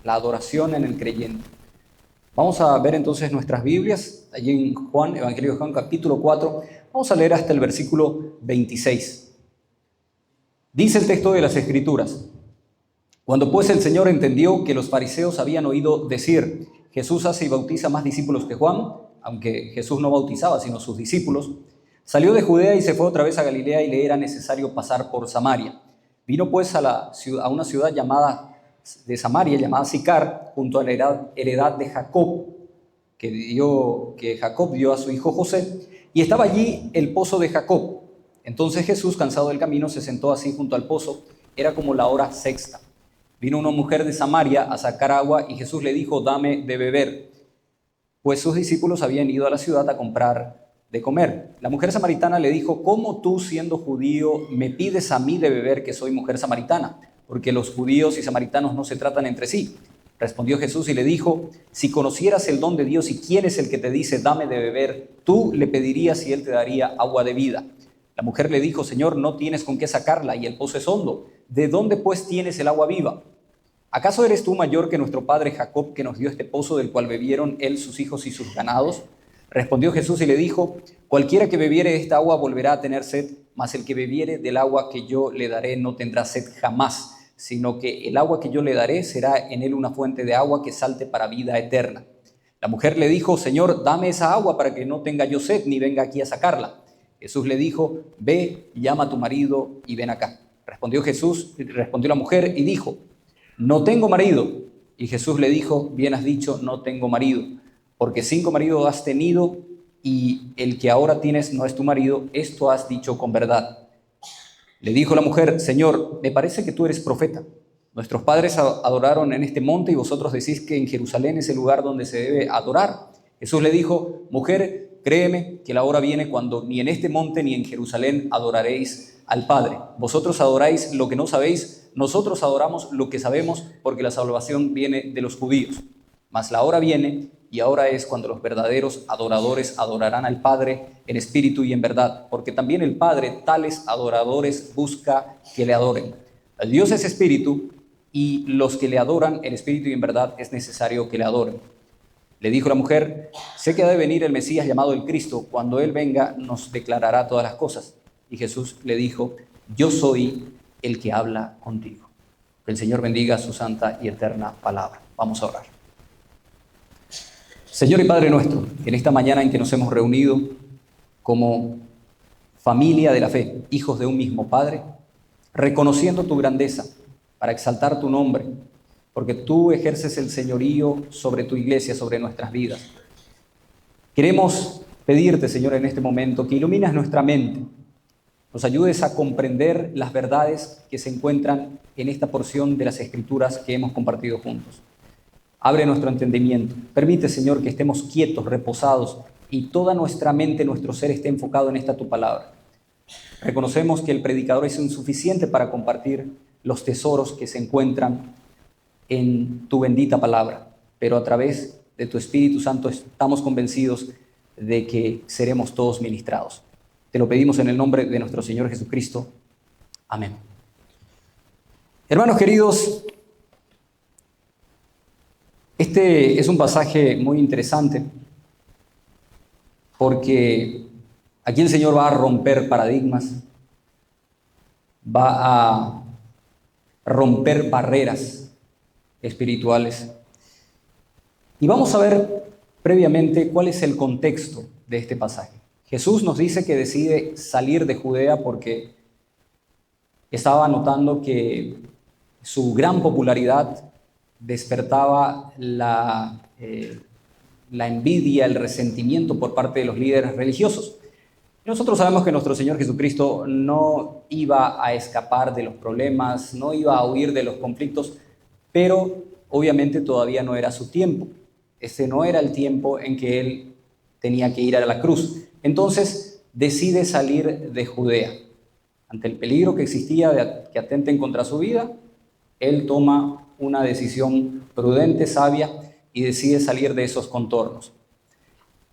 la adoración en el creyente. Vamos a ver entonces nuestras Biblias, allí en Juan, Evangelio de Juan, capítulo 4. Vamos a leer hasta el versículo 26. Dice el texto de las Escrituras: Cuando pues el Señor entendió que los fariseos habían oído decir, Jesús hace y bautiza más discípulos que Juan, aunque Jesús no bautizaba sino sus discípulos, salió de Judea y se fue otra vez a Galilea y le era necesario pasar por Samaria. Vino pues a una ciudad de Samaria llamada Sicar, junto a la heredad de Jacob, que Jacob dio a su hijo José, y estaba allí el pozo de Jacob. Entonces Jesús, cansado del camino, se sentó así junto al pozo. Era como la hora sexta. Vino una mujer de Samaria a sacar agua y Jesús le dijo, dame de beber, pues sus discípulos habían ido a la ciudad a comprar de comer. La mujer samaritana le dijo, ¿cómo tú, siendo judío, me pides a mí de beber, que soy mujer samaritana? Porque los judíos y samaritanos no se tratan entre sí. Respondió Jesús y le dijo, si conocieras el don de Dios y quién es el que te dice, dame de beber, tú le pedirías y él te daría agua de vida. La mujer le dijo, Señor, no tienes con qué sacarla y el pozo es hondo. ¿De dónde pues tienes el agua viva? ¿Acaso eres tú mayor que nuestro padre Jacob, que nos dio este pozo del cual bebieron él, sus hijos y sus ganados? Respondió Jesús y le dijo, cualquiera que bebiere de esta agua volverá a tener sed, mas el que bebiere del agua que yo le daré no tendrá sed jamás, sino que el agua que yo le daré será en él una fuente de agua que salte para vida eterna. La mujer le dijo, Señor, dame esa agua para que no tenga yo sed ni venga aquí a sacarla. Jesús le dijo, ve, llama a tu marido y ven acá. Respondió la mujer y dijo, no tengo marido. Y Jesús le dijo, bien has dicho, no tengo marido, porque 5 maridos has tenido y el que ahora tienes no es tu marido, esto has dicho con verdad. Le dijo la mujer, Señor, me parece que tú eres profeta. Nuestros padres adoraron en este monte y vosotros decís que en Jerusalén es el lugar donde se debe adorar. Jesús le dijo, mujer, créeme que la hora viene cuando ni en este monte ni en Jerusalén adoraréis al Padre. Vosotros adoráis lo que no sabéis, nosotros adoramos lo que sabemos, porque la salvación viene de los judíos. Mas la hora viene y ahora es cuando los verdaderos adoradores adorarán al Padre en espíritu y en verdad, porque también el Padre tales adoradores busca que le adoren. El Dios es espíritu y los que le adoran en espíritu y en verdad es necesario que le adoren. Le dijo la mujer, sé que ha de venir el Mesías llamado el Cristo, cuando Él venga nos declarará todas las cosas. Y Jesús le dijo, yo soy el que habla contigo. Que el Señor bendiga su santa y eterna palabra. Vamos a orar. Señor y Padre nuestro, en esta mañana en que nos hemos reunido como familia de la fe, hijos de un mismo Padre, reconociendo tu grandeza para exaltar tu nombre, porque tú ejerces el señorío sobre tu iglesia, sobre nuestras vidas. Queremos pedirte, Señor, en este momento, que ilumines nuestra mente, nos ayudes a comprender las verdades que se encuentran en esta porción de las Escrituras que hemos compartido juntos. Abre nuestro entendimiento. Permite, Señor, que estemos quietos, reposados y toda nuestra mente, nuestro ser esté enfocado en esta tu palabra. Reconocemos que el predicador es insuficiente para compartir los tesoros que se encuentran en tu bendita palabra, pero a través de tu Espíritu Santo estamos convencidos de que seremos todos ministrados. Te lo pedimos en el nombre de nuestro Señor Jesucristo. Amén. Hermanos queridos, este es un pasaje muy interesante porque aquí el Señor va a romper paradigmas, va a romper barreras espirituales. Y vamos a ver previamente cuál es el contexto de este pasaje. Jesús nos dice que decide salir de Judea porque estaba notando que su gran popularidad despertaba la envidia, el resentimiento por parte de los líderes religiosos. Nosotros sabemos que nuestro Señor Jesucristo no iba a escapar de los problemas, no iba a huir de los conflictos, pero obviamente todavía no era su tiempo. Ese no era el tiempo en que Él tenía que ir a la cruz. Entonces decide salir de Judea. Ante el peligro que existía de que atenten contra su vida, Él toma una decisión prudente, sabia, y decide salir de esos contornos.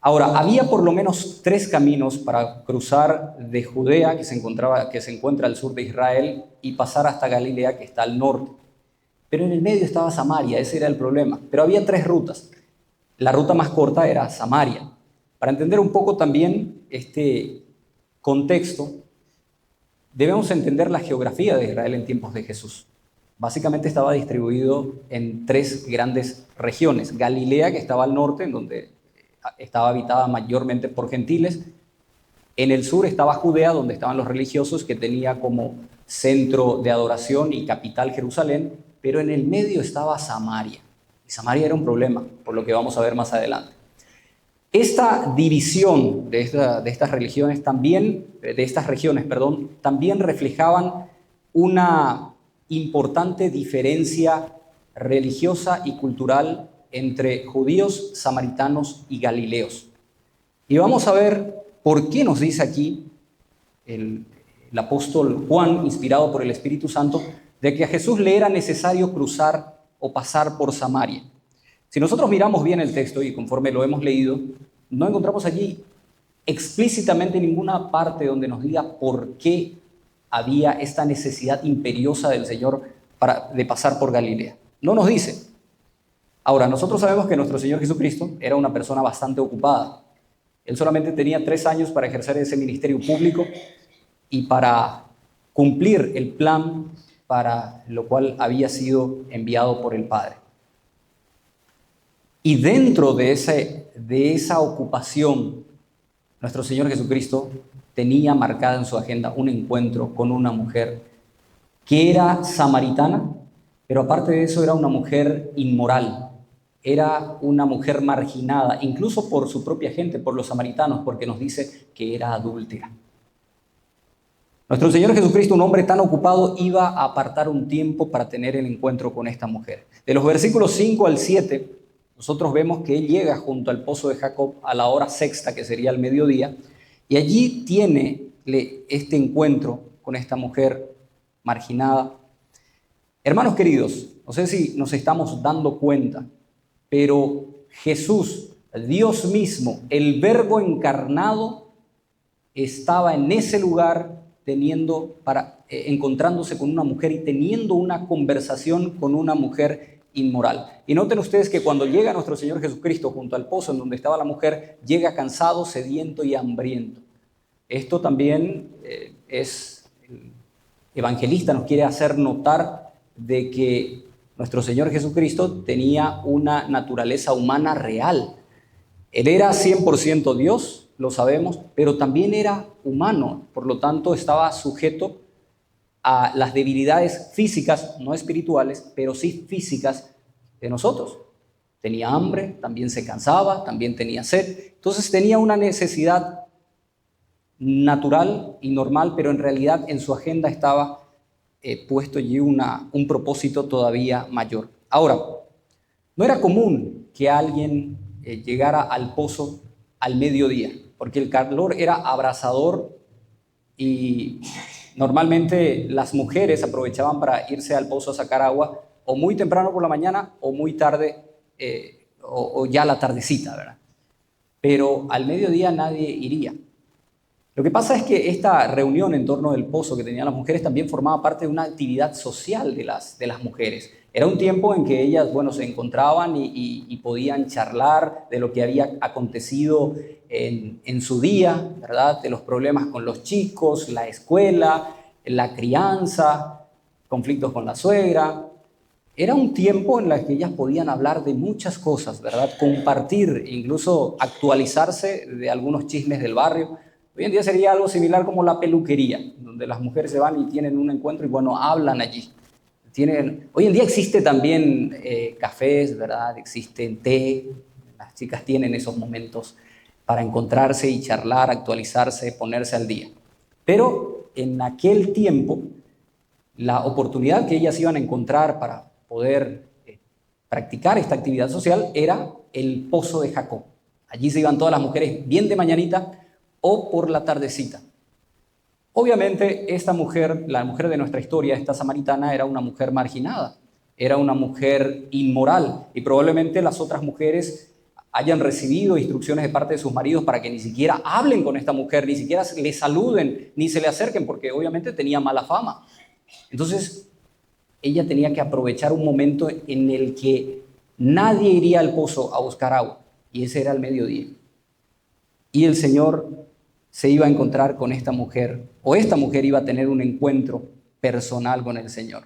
Ahora, había por lo menos 3 caminos para cruzar de Judea, que se encuentra al sur de Israel, y pasar hasta Galilea, que está al norte. pero en el medio estaba Samaria, ese era el problema. Pero había 3 rutas. La ruta más corta era Samaria. Para entender un poco también este contexto, debemos entender la geografía de Israel en tiempos de Jesús. Básicamente estaba distribuido en 3 grandes regiones. Galilea, que estaba al norte, en donde estaba habitada mayormente por gentiles. En el sur estaba Judea, donde estaban los religiosos, que tenía como centro de adoración y capital Jerusalén, pero en el medio estaba Samaria. Y Samaria era un problema, por lo que vamos a ver más adelante. Esta división de estas regiones también reflejaban una importante diferencia religiosa y cultural entre judíos, samaritanos y galileos. Y vamos a ver por qué nos dice aquí el apóstol Juan, inspirado por el Espíritu Santo, de que a Jesús le era necesario cruzar o pasar por Samaria. Si nosotros miramos bien el texto y conforme lo hemos leído, no encontramos allí explícitamente ninguna parte donde nos diga por qué había esta necesidad imperiosa del Señor de pasar por Galilea. No nos dice. Ahora, nosotros sabemos que nuestro Señor Jesucristo era una persona bastante ocupada. Él solamente tenía 3 años para ejercer ese ministerio público y para cumplir el plan para lo cual había sido enviado por el Padre. Y dentro de esa ocupación, nuestro Señor Jesucristo tenía marcada en su agenda un encuentro con una mujer que era samaritana, pero aparte de eso era una mujer inmoral, era una mujer marginada, incluso por su propia gente, por los samaritanos, porque nos dice que era adúltera. Nuestro Señor Jesucristo, un hombre tan ocupado, iba a apartar un tiempo para tener el encuentro con esta mujer. De los versículos 5 al 7, nosotros vemos que él llega junto al pozo de Jacob a la hora sexta, que sería el mediodía, y allí tiene este encuentro con esta mujer marginada. Hermanos queridos, no sé si nos estamos dando cuenta, pero Jesús, Dios mismo, el Verbo encarnado, estaba en ese lugar encontrándose con una mujer y teniendo una conversación con una mujer inmoral. Y noten ustedes que cuando llega nuestro Señor Jesucristo junto al pozo en donde estaba la mujer, llega cansado, sediento y hambriento. Esto también el evangelista nos quiere hacer notar de que nuestro Señor Jesucristo tenía una naturaleza humana real. Él era 100% Dios, lo sabemos, pero también era humano, por lo tanto estaba sujeto a las debilidades físicas, no espirituales, pero sí físicas de nosotros. Tenía hambre, también se cansaba, también tenía sed, entonces tenía una necesidad natural y normal, pero en realidad en su agenda estaba puesto allí un propósito todavía mayor. Ahora, no era común que alguien llegara al pozo al mediodía, porque el calor era abrasador y normalmente las mujeres aprovechaban para irse al pozo a sacar agua o muy temprano por la mañana o muy tarde o ya la tardecita, ¿verdad? Pero al mediodía nadie iría. Lo que pasa es que esta reunión en torno del pozo que tenían las mujeres también formaba parte de una actividad social de las mujeres. Era un tiempo en que ellas, se encontraban y podían charlar de lo que había acontecido en su día, ¿verdad? De los problemas con los chicos, la escuela, la crianza, conflictos con la suegra. Era un tiempo en el que ellas podían hablar de muchas cosas, ¿verdad? Compartir, incluso actualizarse de algunos chismes del barrio. Hoy en día sería algo similar como la peluquería, donde las mujeres se van y tienen un encuentro y hablan allí. Hoy en día existe también cafés, ¿verdad? Existen té. Las chicas tienen esos momentos para encontrarse y charlar, actualizarse, ponerse al día. Pero en aquel tiempo, la oportunidad que ellas iban a encontrar para poder practicar esta actividad social era el pozo de Jacob. Allí se iban todas las mujeres bien de mañanita o por la tardecita. Obviamente esta mujer, la mujer de nuestra historia, esta samaritana, era una mujer marginada, era una mujer inmoral y probablemente las otras mujeres hayan recibido instrucciones de parte de sus maridos para que ni siquiera hablen con esta mujer, ni siquiera le saluden, ni se le acerquen, porque obviamente tenía mala fama. Entonces, ella tenía que aprovechar un momento en el que nadie iría al pozo a buscar agua, y ese era el mediodía. Y el Señor se iba a encontrar con esta mujer, o esta mujer iba a tener un encuentro personal con el Señor.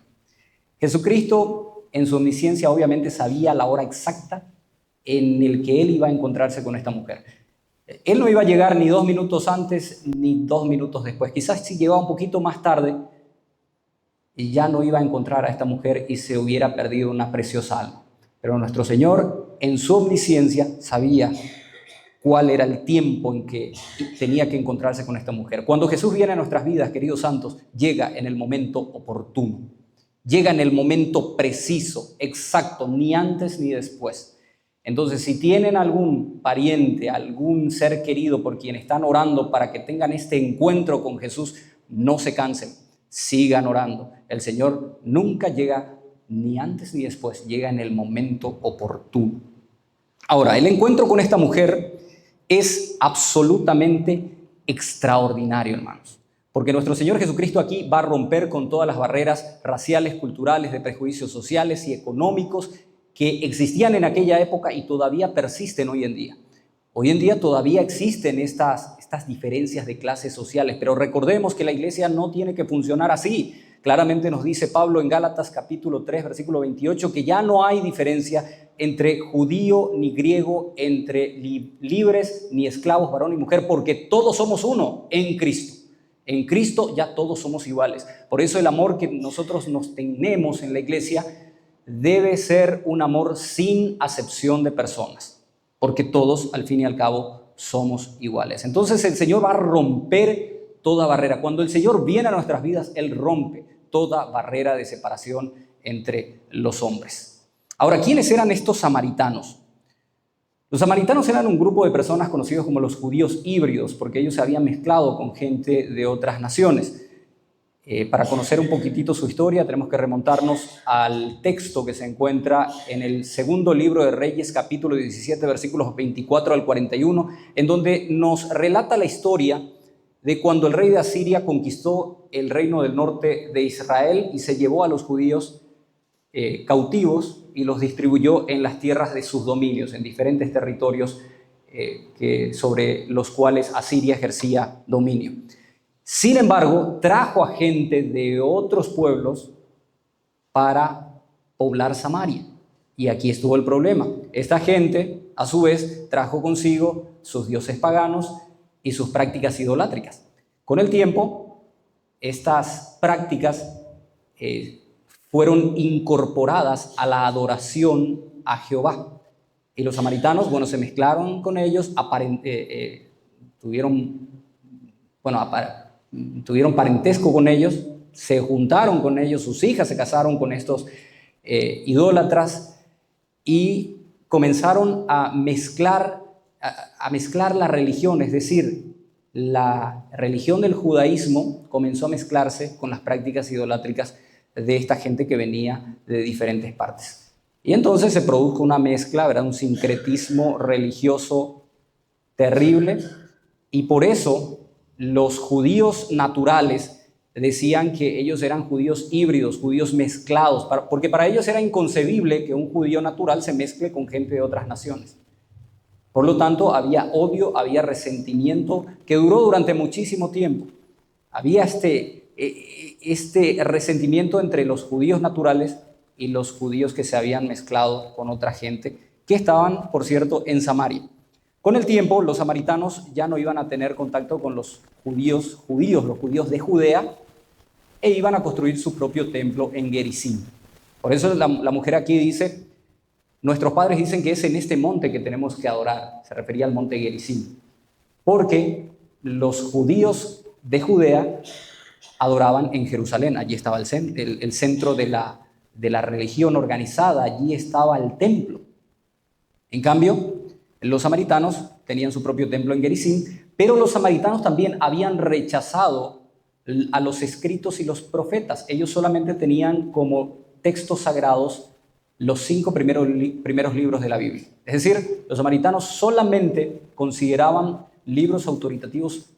Jesucristo, en su omnisciencia, obviamente sabía la hora exacta en el que él iba a encontrarse con esta mujer. Él no iba a llegar ni 2 minutos antes ni 2 minutos después. Quizás si llegaba un poquito más tarde, y ya no iba a encontrar a esta mujer y se hubiera perdido una preciosa alma. Pero nuestro Señor, en su omnisciencia, sabía cuál era el tiempo en que tenía que encontrarse con esta mujer. Cuando Jesús viene a nuestras vidas, queridos santos, llega en el momento oportuno. Llega en el momento preciso, exacto, ni antes ni después. Entonces, si tienen algún pariente, algún ser querido por quien están orando para que tengan este encuentro con Jesús, no se cansen, sigan orando. El Señor nunca llega ni antes ni después, llega en el momento oportuno. Ahora, el encuentro con esta mujer es absolutamente extraordinario, hermanos, porque nuestro Señor Jesucristo aquí va a romper con todas las barreras raciales, culturales, de prejuicios sociales y económicos que existían en aquella época y todavía persisten hoy en día. Hoy en día todavía existen estas diferencias de clases sociales, pero recordemos que la iglesia no tiene que funcionar así. Claramente nos dice Pablo en Gálatas capítulo 3, versículo 28, que ya no hay diferencia entre judío ni griego, entre libres ni esclavos, varón y mujer, porque todos somos uno en Cristo. En Cristo ya todos somos iguales. Por eso el amor que nosotros nos tenemos en la iglesia debe ser un amor sin acepción de personas, porque todos al fin y al cabo somos iguales. Entonces el Señor va a romper toda barrera. Cuando el Señor viene a nuestras vidas, Él rompe toda barrera de separación entre los hombres. Ahora, ¿quiénes eran estos samaritanos? Los samaritanos eran un grupo de personas conocidos como los judíos híbridos, porque ellos se habían mezclado con gente de otras naciones. Para conocer un poquitito su historia, tenemos que remontarnos al texto que se encuentra en el segundo libro de Reyes, capítulo 17, versículos 24 al 41, en donde nos relata la historia de cuando el rey de Asiria conquistó el reino del norte de Israel y se llevó a los judíos cautivos y los distribuyó en las tierras de sus dominios, en diferentes territorios sobre los cuales Asiria ejercía dominio. Sin embargo, trajo a gente de otros pueblos para poblar Samaria. Y aquí estuvo el problema. Esta gente, a su vez, trajo consigo sus dioses paganos y sus prácticas idolátricas. Con el tiempo, estas prácticas fueron incorporadas a la adoración a Jehová. Y los samaritanos, se mezclaron con ellos, tuvieron parentesco con ellos, se juntaron con ellos, sus hijas se casaron con estos idólatras y comenzaron a mezclar la religión, es decir, la religión del judaísmo comenzó a mezclarse con las prácticas idolátricas de esta gente que venía de diferentes partes. Y entonces se produjo una mezcla, ¿verdad? Un sincretismo religioso terrible, y por eso los judíos naturales decían que ellos eran judíos híbridos, judíos mezclados, porque para ellos era inconcebible que un judío natural se mezcle con gente de otras naciones. Por lo tanto, había odio, había resentimiento que duró durante muchísimo tiempo. Había este resentimiento entre los judíos naturales y los judíos que se habían mezclado con otra gente, que estaban, por cierto, en Samaria. Con el tiempo, los samaritanos ya no iban a tener contacto con los judíos de Judea, e iban a construir su propio templo en Gerizim. Por eso la mujer aquí dice, nuestros padres dicen que es en este monte que tenemos que adorar. Se refería al monte Gerizim, porque los judíos de Judea adoraban en Jerusalén. Allí estaba el centro de la religión organizada, allí estaba el templo. En cambio, los samaritanos tenían su propio templo en Gerizim, pero los samaritanos también habían rechazado a los escritos y los profetas. Ellos solamente tenían como textos sagrados los 5 primeros libros de la Biblia. Es decir, los samaritanos solamente consideraban libros autoritativos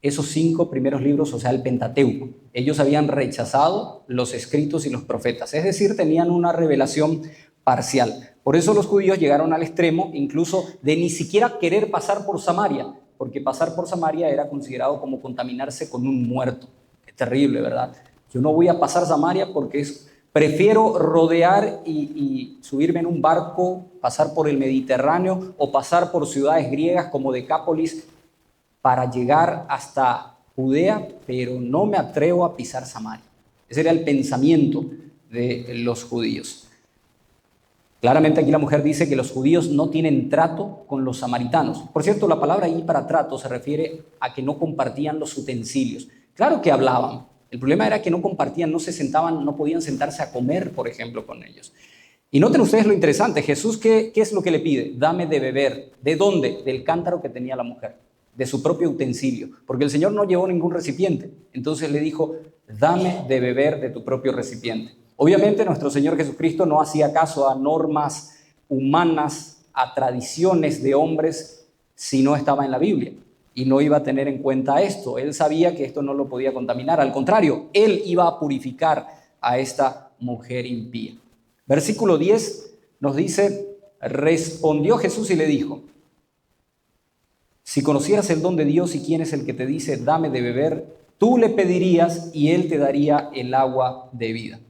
esos 5 primeros libros, o sea, el Pentateuco. Ellos habían rechazado los escritos y los profetas, es decir, tenían una revelación parcial. Por eso los judíos llegaron al extremo incluso de ni siquiera querer pasar por Samaria, porque pasar por Samaria era considerado como contaminarse con un muerto. Qué terrible, ¿verdad? Yo no voy a pasar Samaria porque prefiero rodear y subirme en un barco, pasar por el Mediterráneo o pasar por ciudades griegas como Decápolis para llegar hasta Judea, pero no me atrevo a pisar Samaria. Ese era el pensamiento de los judíos. Claramente aquí la mujer dice que los judíos no tienen trato con los samaritanos. Por cierto, la palabra ahí para trato se refiere a que no compartían los utensilios. Claro que hablaban. El problema era que no compartían, no se sentaban, no podían sentarse a comer, por ejemplo, con ellos. Y noten ustedes lo interesante. Jesús, ¿qué es lo que le pide? Dame de beber. ¿De dónde? Del cántaro que tenía la mujer, de su propio utensilio. Porque el Señor no llevó ningún recipiente. Entonces le dijo, dame de beber de tu propio recipiente. Obviamente nuestro Señor Jesucristo no hacía caso a normas humanas, a tradiciones de hombres, si no estaba en la Biblia. Y no iba a tener en cuenta esto. Él sabía que esto no lo podía contaminar. Al contrario, Él iba a purificar a esta mujer impía. Versículo 10 nos dice, respondió Jesús y le dijo, si conocieras el don de Dios y quién es el que te dice, dame de beber, tú le pedirías y Él te daría el agua de vida.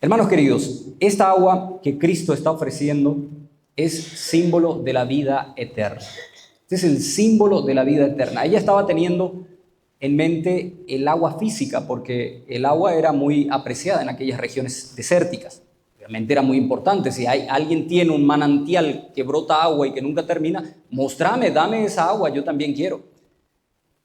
Hermanos queridos, esta agua que Cristo está ofreciendo es símbolo de la vida eterna. Este es el símbolo de la vida eterna. Ella estaba teniendo en mente el agua física, porque el agua era muy apreciada en aquellas regiones desérticas. Obviamente era muy importante. Si alguien tiene un manantial que brota agua y que nunca termina, mostrame, dame esa agua, yo también quiero.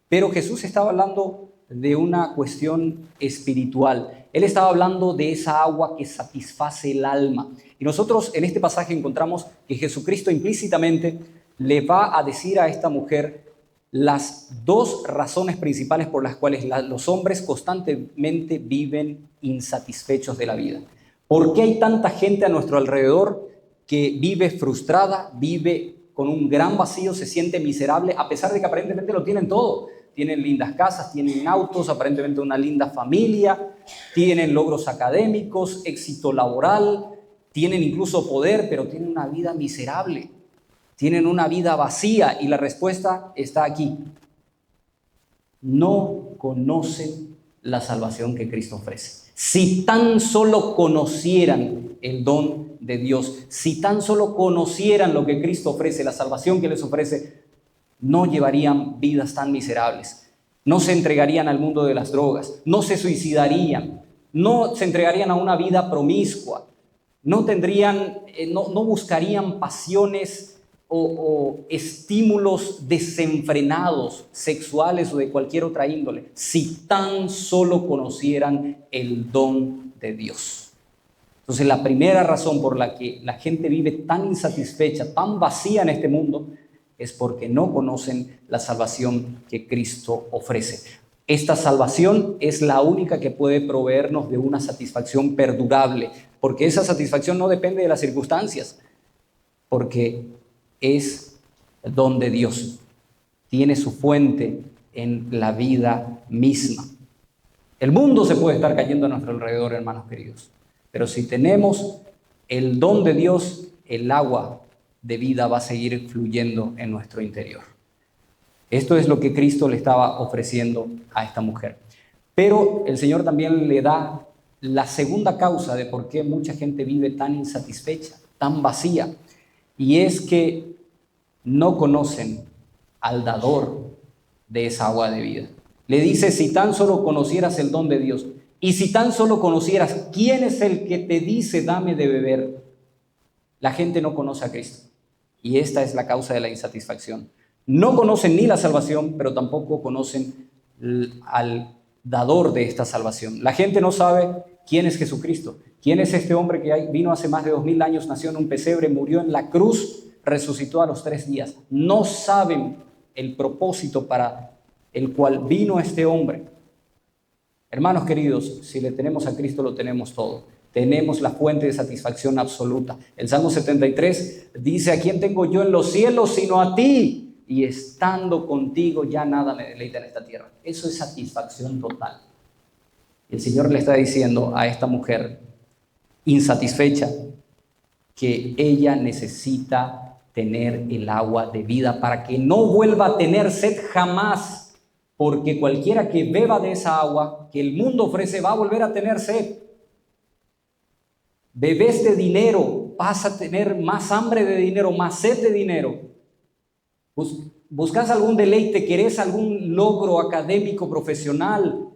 Pero Jesús estaba hablando de una cuestión espiritual. Él estaba hablando de esa agua que satisface el alma. Y nosotros en este pasaje encontramos que Jesucristo implícitamente le va a decir a esta mujer las 2 razones principales por las cuales los hombres constantemente viven insatisfechos de la vida. ¿Por qué hay tanta gente a nuestro alrededor que vive frustrada, vive con un gran vacío, se siente miserable, a pesar de que aparentemente lo tienen todo? Tienen lindas casas, tienen autos, aparentemente una linda familia, tienen logros académicos, éxito laboral, tienen incluso poder, pero tienen una vida miserable, tienen una vida vacía. Y la respuesta está aquí. No conocen la salvación que Cristo ofrece. Si tan solo conocieran el don de Dios, si tan solo conocieran lo que Cristo ofrece, la salvación que les ofrece, no llevarían vidas tan miserables, no se entregarían al mundo de las drogas, no se suicidarían, no se entregarían a una vida promiscua, no buscarían pasiones o estímulos desenfrenados, sexuales o de cualquier otra índole, si tan solo conocieran el don de Dios. Entonces, la primera razón por la que la gente vive tan insatisfecha, tan vacía en este mundo, es porque no conocen la salvación que Cristo ofrece. Esta salvación es la única que puede proveernos de una satisfacción perdurable, porque esa satisfacción no depende de las circunstancias, porque es don de Dios, tiene su fuente en la vida misma. El mundo se puede estar cayendo a nuestro alrededor, hermanos queridos, pero si tenemos el don de Dios, el agua de vida va a seguir fluyendo en nuestro interior. Esto es lo que Cristo le estaba ofreciendo a esta mujer. Pero el Señor también le da la segunda causa de por qué mucha gente vive tan insatisfecha, tan vacía, y es que no conocen al dador de esa agua de vida. Le dice, si tan solo conocieras el don de Dios, y si tan solo conocieras quién es el que te dice, dame de beber. La gente no conoce a Cristo. Y esta es la causa de la insatisfacción. No conocen ni la salvación, pero tampoco conocen al dador de esta salvación. La gente no sabe quién es Jesucristo. ¿Quién es este hombre que vino hace más de 2000 años, nació en un pesebre, murió en la cruz, resucitó a los 3 días? No saben el propósito para el cual vino este hombre. Hermanos queridos, si le tenemos a Cristo, lo tenemos todo. Tenemos la fuente de satisfacción absoluta. El Salmo 73 dice, ¿a quién tengo yo en los cielos sino a ti? y estando contigo ya nada me deleita en esta tierra. Eso es satisfacción total. El Señor le está diciendo a esta mujer insatisfecha que ella necesita tener el agua de vida para que no vuelva a tener sed jamás, porque cualquiera que beba de esa agua que el mundo ofrece va a volver a tener sed. Bebés de dinero, vas a tener más hambre de dinero, más sed de dinero. Buscas algún deleite, querés algún logro académico, profesional.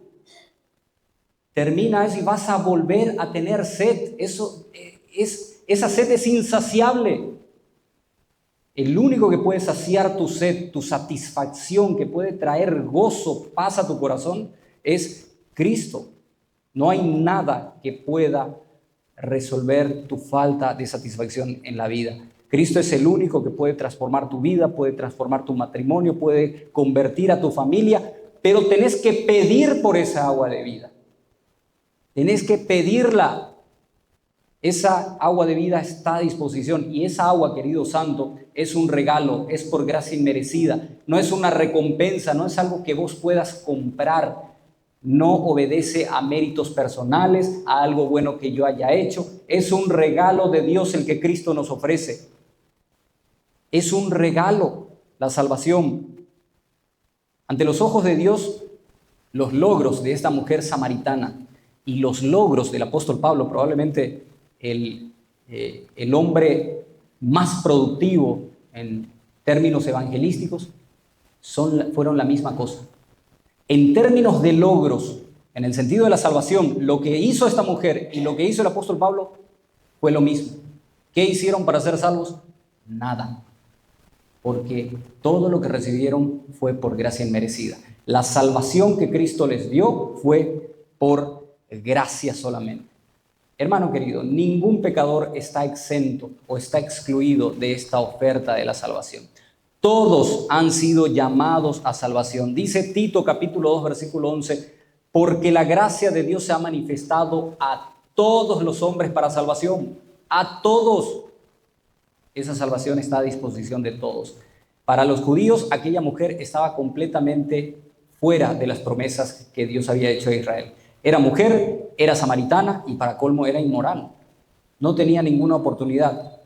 Termina eso y vas a volver a tener sed. Esa sed es insaciable. El único que puede saciar tu sed, tu satisfacción, que puede traer gozo, paz a tu corazón, es Cristo. No hay nada que pueda resolver tu falta de satisfacción en la vida. Cristo es el único que puede transformar tu vida, puede transformar tu matrimonio, puede convertir a tu familia, pero tenés que pedir por esa agua de vida. Tenés que pedirla. Esa agua de vida está a disposición y esa agua, querido santo, es un regalo, es por gracia inmerecida, no es una recompensa, no es algo que vos puedas comprar, no obedece a méritos personales, a algo bueno que yo haya hecho, es un regalo de Dios el que Cristo nos ofrece. Es un regalo, la salvación. Ante los ojos de Dios, los logros de esta mujer samaritana y los logros del apóstol Pablo, probablemente el hombre más productivo en términos evangelísticos, fueron la misma cosa. En términos de logros, en el sentido de la salvación, lo que hizo esta mujer y lo que hizo el apóstol Pablo fue lo mismo. ¿Qué hicieron para ser salvos? Nada. Porque todo lo que recibieron fue por gracia inmerecida. La salvación que Cristo les dio fue por gracia solamente. Hermano querido, ningún pecador está exento o está excluido de esta oferta de la salvación. Todos han sido llamados a salvación. Dice Tito capítulo 2 versículo 11, porque la gracia de Dios se ha manifestado a todos los hombres para salvación. A todos. Esa salvación está a disposición de todos. Para los judíos, aquella mujer estaba completamente fuera de las promesas que Dios había hecho a Israel. Era mujer, era samaritana y para colmo era inmoral. No tenía ninguna oportunidad.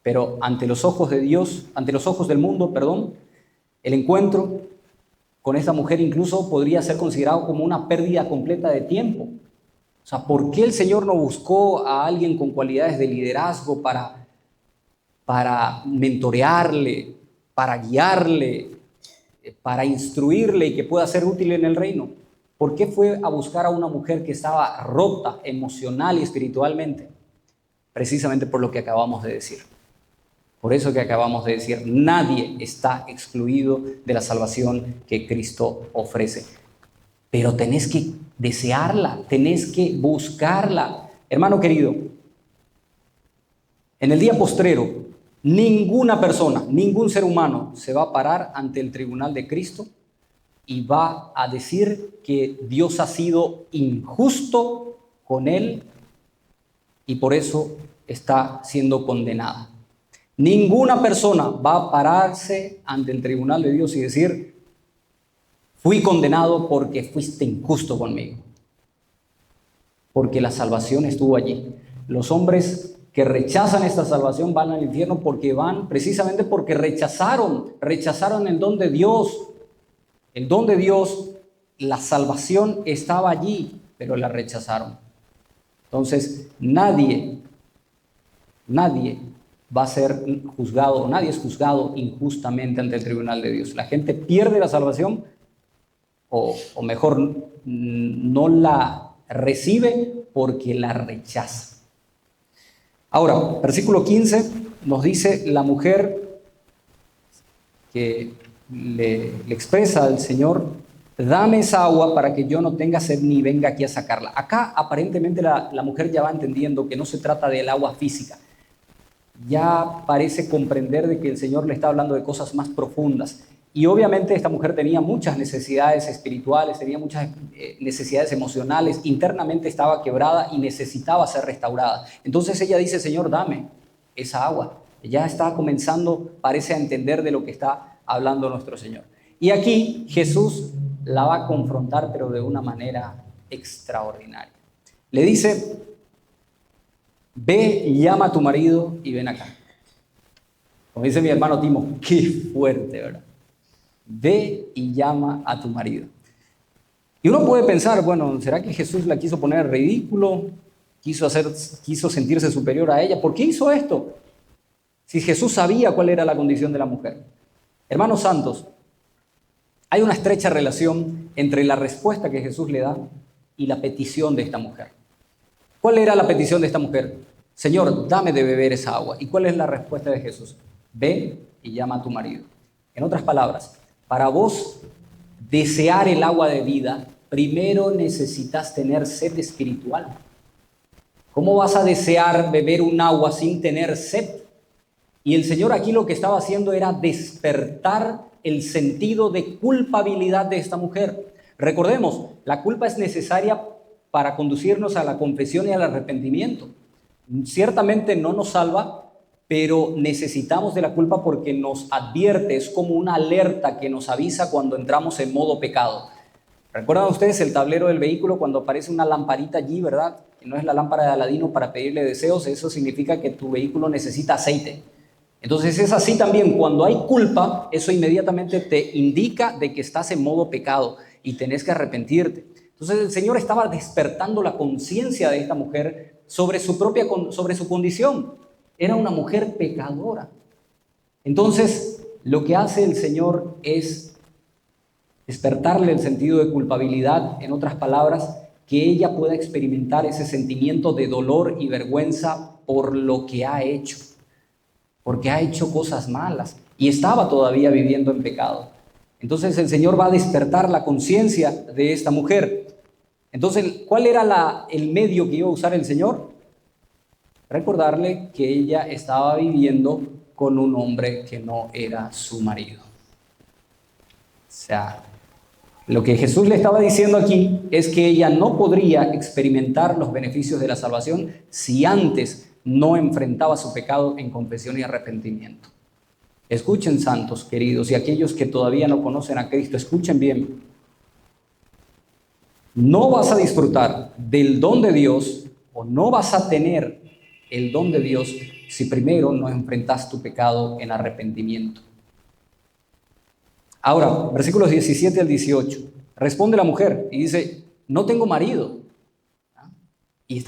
Pero ante los ojos de Dios, ante los ojos del mundo, el encuentro con esta mujer incluso podría ser considerado como una pérdida completa de tiempo. O sea, ¿por qué el Señor no buscó a alguien con cualidades de liderazgo para mentorearle, para guiarle, para instruirle y que pueda ser útil en el reino? ¿Por qué fue a buscar a una mujer que estaba rota emocional y espiritualmente? Precisamente por lo que acabamos de decir. Por eso que acabamos de decir, nadie está excluido de la salvación que Cristo ofrece. Pero tenés que desearla, tenés que buscarla. Hermano querido, en el día postrero, ninguna persona, ningún ser humano se va a parar ante el tribunal de Cristo y va a decir que Dios ha sido injusto con él y por eso está siendo condenada. Ninguna persona va a pararse ante el tribunal de Dios y decir, fui condenado porque fuiste injusto conmigo. Porque la salvación estuvo allí. Los hombres que rechazan esta salvación van al infierno porque precisamente porque rechazaron el don de Dios. El don de Dios, la salvación estaba allí, pero la rechazaron. Entonces, nadie va a ser juzgado, nadie es juzgado injustamente ante el tribunal de Dios. La gente pierde la salvación o mejor no la recibe porque la rechaza. Ahora, versículo 15 nos dice la mujer que le expresa al Señor, dame esa agua para que yo no tenga sed ni venga aquí a sacarla. Acá aparentemente la mujer ya va entendiendo que no se trata del agua física. Ya parece comprender de que el Señor le está hablando de cosas más profundas. Y obviamente esta mujer tenía muchas necesidades espirituales, tenía muchas necesidades emocionales, internamente estaba quebrada y necesitaba ser restaurada. Entonces ella dice, Señor, dame esa agua. Ya está comenzando, parece a entender de lo que está hablando nuestro Señor. Y aquí Jesús la va a confrontar, pero de una manera extraordinaria. Le dice, ve y llama a tu marido y ven acá. Como dice mi hermano Timo, qué fuerte, ¿verdad? Ve y llama a tu marido. Y uno puede pensar, bueno, ¿será que Jesús la quiso poner en ridículo? ¿Quiso sentirse superior a ella? ¿Por qué hizo esto? Si Jesús sabía cuál era la condición de la mujer. Hermanos santos, hay una estrecha relación entre la respuesta que Jesús le da y la petición de esta mujer. ¿Cuál era la petición de esta mujer? Señor, dame de beber esa agua. ¿Y cuál es la respuesta de Jesús? Ve y llama a tu marido. En otras palabras, para vos desear el agua de vida, primero necesitas tener sed espiritual. ¿Cómo vas a desear beber un agua sin tener sed? Y el Señor aquí lo que estaba haciendo era despertar el sentido de culpabilidad de esta mujer. Recordemos, la culpa es necesaria para conducirnos a la confesión y al arrepentimiento. Ciertamente no nos salva, pero necesitamos de la culpa porque nos advierte, es como una alerta que nos avisa cuando entramos en modo pecado. ¿Recuerdan ustedes el tablero del vehículo cuando aparece una lamparita allí, verdad? Que no es la lámpara de Aladino para pedirle deseos, eso significa que tu vehículo necesita aceite. Entonces es así también, cuando hay culpa, eso inmediatamente te indica de que estás en modo pecado y tenés que arrepentirte. Entonces el Señor estaba despertando la conciencia de esta mujer sobre su condición. Era una mujer pecadora. Entonces lo que hace el Señor es despertarle el sentido de culpabilidad, en otras palabras, que ella pueda experimentar ese sentimiento de dolor y vergüenza por lo que ha hecho, porque ha hecho cosas malas y estaba todavía viviendo en pecado. Entonces el Señor va a despertar la conciencia de esta mujer. Entonces, ¿cuál era el medio que iba a usar el Señor? Recordarle que ella estaba viviendo con un hombre que no era su marido. O sea, lo que Jesús le estaba diciendo aquí es que ella no podría experimentar los beneficios de la salvación si antes no enfrentaba su pecado en confesión y arrepentimiento. Escuchen, santos queridos, y aquellos que todavía no conocen a Cristo, escuchen bien. No vas a disfrutar del don de Dios o no vas a tener el don de Dios si primero no enfrentas tu pecado en arrepentimiento. Ahora, versículos 17 al 18. Responde la mujer y dice, no tengo marido. Y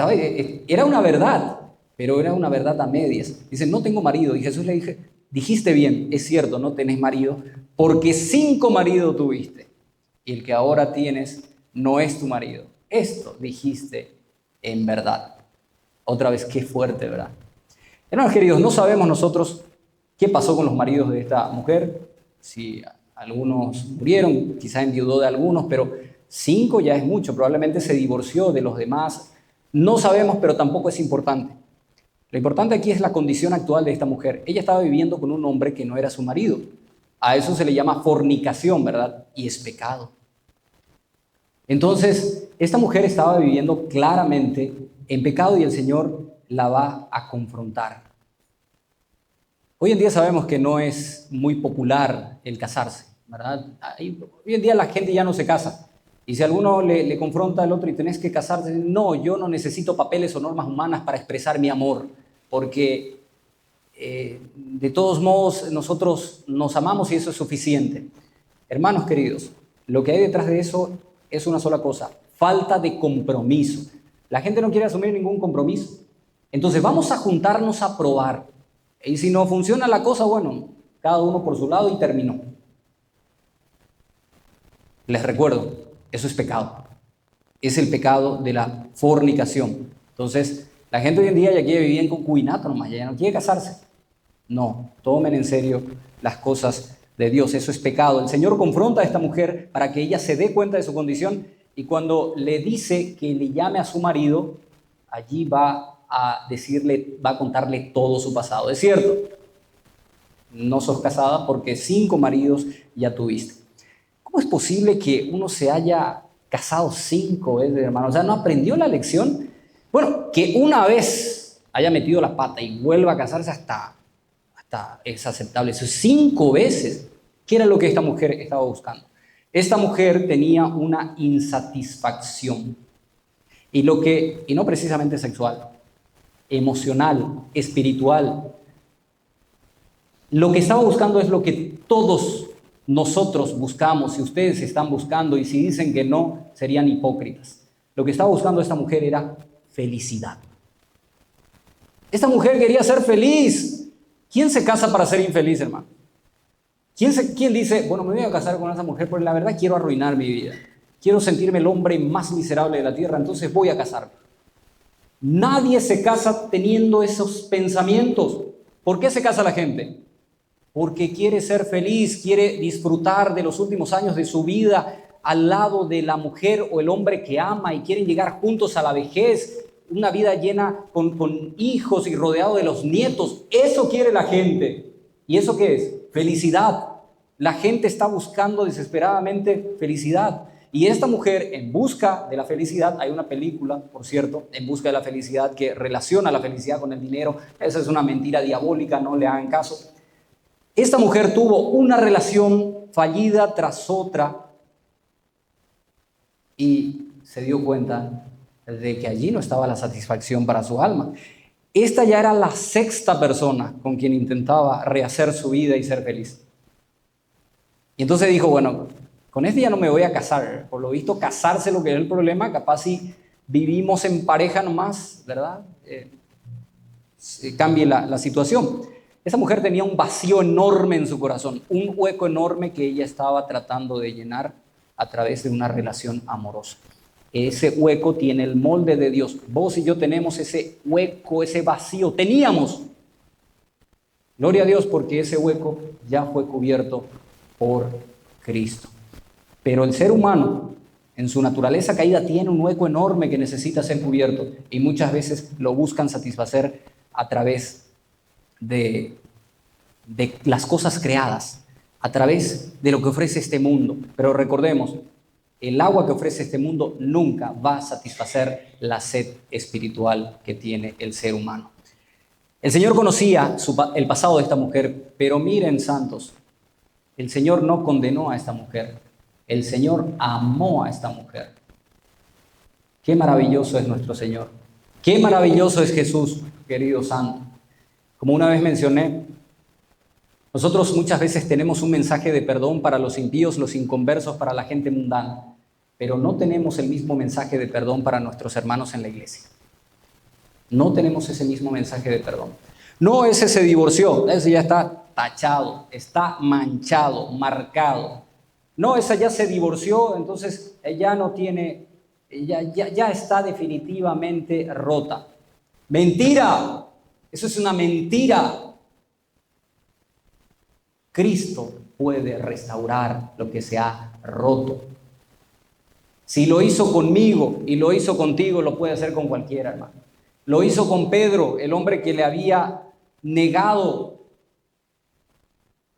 era una verdad, pero era una verdad a medias. Dice, no tengo marido. Y Jesús le dije, dijiste bien, es cierto, no tenés marido, porque 5 maridos tuviste. Y el que ahora tienes no es tu marido. Esto dijiste en verdad. Otra vez, qué fuerte, ¿verdad? Hermanos queridos, no sabemos nosotros qué pasó con los maridos de esta mujer. Si algunos murieron, quizás enviudó de algunos, pero 5 ya es mucho. Probablemente se divorció de los demás. No sabemos, pero tampoco es importante. Lo importante aquí es la condición actual de esta mujer. Ella estaba viviendo con un hombre que no era su marido. A eso se le llama fornicación, ¿verdad? Y es pecado. Entonces, esta mujer estaba viviendo claramente en pecado y el Señor la va a confrontar. Hoy en día sabemos que no es muy popular el casarse, ¿verdad? Hoy en día la gente ya no se casa. Y si alguno le confronta al otro y tenés que casarte, no, yo no necesito papeles o normas humanas para expresar mi amor, porque de todos modos nosotros nos amamos y eso es suficiente. Hermanos queridos, lo que hay detrás de eso es una sola cosa, falta de compromiso. La gente no quiere asumir ningún compromiso. Entonces vamos a juntarnos a probar. Y si no funciona la cosa, bueno, cada uno por su lado y terminó. Les recuerdo, eso es pecado. Es el pecado de la fornicación. Entonces, la gente hoy en día ya quiere vivir en concubinato nomás, ya no quiere casarse. No, tomen en serio las cosas de Dios, eso es pecado. El Señor confronta a esta mujer para que ella se dé cuenta de su condición y cuando le dice que le llame a su marido, allí va a decirle, va a contarle todo su pasado. Es cierto, no sos casada porque 5 maridos ya tuviste. ¿Cómo es posible que uno se haya casado 5 veces, hermano? O sea, ¿no aprendió la lección? Bueno, que una vez haya metido la pata y vuelva a casarse hasta es aceptable. Eso es 5 veces. ¿Qué era lo que esta mujer estaba buscando? Esta mujer tenía una insatisfacción, y no precisamente sexual, emocional, espiritual. Lo que estaba buscando es lo que todos nosotros buscamos, si ustedes están buscando, y si dicen que no, serían hipócritas. Lo que estaba buscando esta mujer era felicidad. Esta mujer quería ser feliz. ¿Quién se casa para ser infeliz, hermano? ¿Quién dice, bueno, me voy a casar con esa mujer porque la verdad quiero arruinar mi vida? Quiero sentirme el hombre más miserable de la tierra, entonces voy a casarme. Nadie se casa teniendo esos pensamientos. ¿Por qué se casa la gente? Porque quiere ser feliz, quiere disfrutar de los últimos años de su vida al lado de la mujer o el hombre que ama, y quieren llegar juntos a la vejez, una vida llena con hijos y rodeado de los nietos. Eso quiere la gente. ¿Y eso qué es? Felicidad. La gente está buscando desesperadamente felicidad. Y esta mujer, en busca de la felicidad, hay una película, por cierto, En busca de la felicidad, que relaciona la felicidad con el dinero. Esa es una mentira diabólica, no le hagan caso. Esta mujer tuvo una relación fallida tras otra y se dio cuenta de que allí no estaba la satisfacción para su alma. Esta ya era la sexta persona con quien intentaba rehacer su vida y ser feliz. Y entonces dijo, bueno, con este ya no me voy a casar. Por lo visto, casarse lo que es el problema. Capaz si vivimos en pareja nomás, ¿verdad? Cambie la situación. Esa mujer tenía un vacío enorme en su corazón, un hueco enorme que ella estaba tratando de llenar a través de una relación amorosa. Ese hueco tiene el molde de Dios. Vos y yo tenemos ese hueco, ese vacío. Teníamos. Gloria a Dios, porque ese hueco ya fue cubierto por Cristo. Pero el ser humano, en su naturaleza caída, tiene un hueco enorme que necesita ser cubierto, y muchas veces lo buscan satisfacer a través de las cosas creadas, a través de lo que ofrece este mundo. Pero recordemos, el agua que ofrece este mundo nunca va a satisfacer la sed espiritual que tiene el ser humano. El Señor conocía el pasado de esta mujer, pero miren, santos, el Señor no condenó a esta mujer, el Señor amó a esta mujer. Qué maravilloso es nuestro Señor, qué maravilloso es Jesús, querido santo. Como una vez mencioné, nosotros muchas veces tenemos un mensaje de perdón para los impíos, los inconversos, para la gente mundana, pero no tenemos el mismo mensaje de perdón para nuestros hermanos en la iglesia. No tenemos ese mismo mensaje de perdón. No, ese se divorció, ese ya está tachado, está manchado, marcado. No, esa ya se divorció, entonces ya no tiene, ya está definitivamente rota. Mentira, eso es una mentira. Cristo puede restaurar lo que se ha roto. Si lo hizo conmigo y lo hizo contigo, lo puede hacer con cualquiera, hermano. Lo hizo con Pedro, el hombre que le había negado.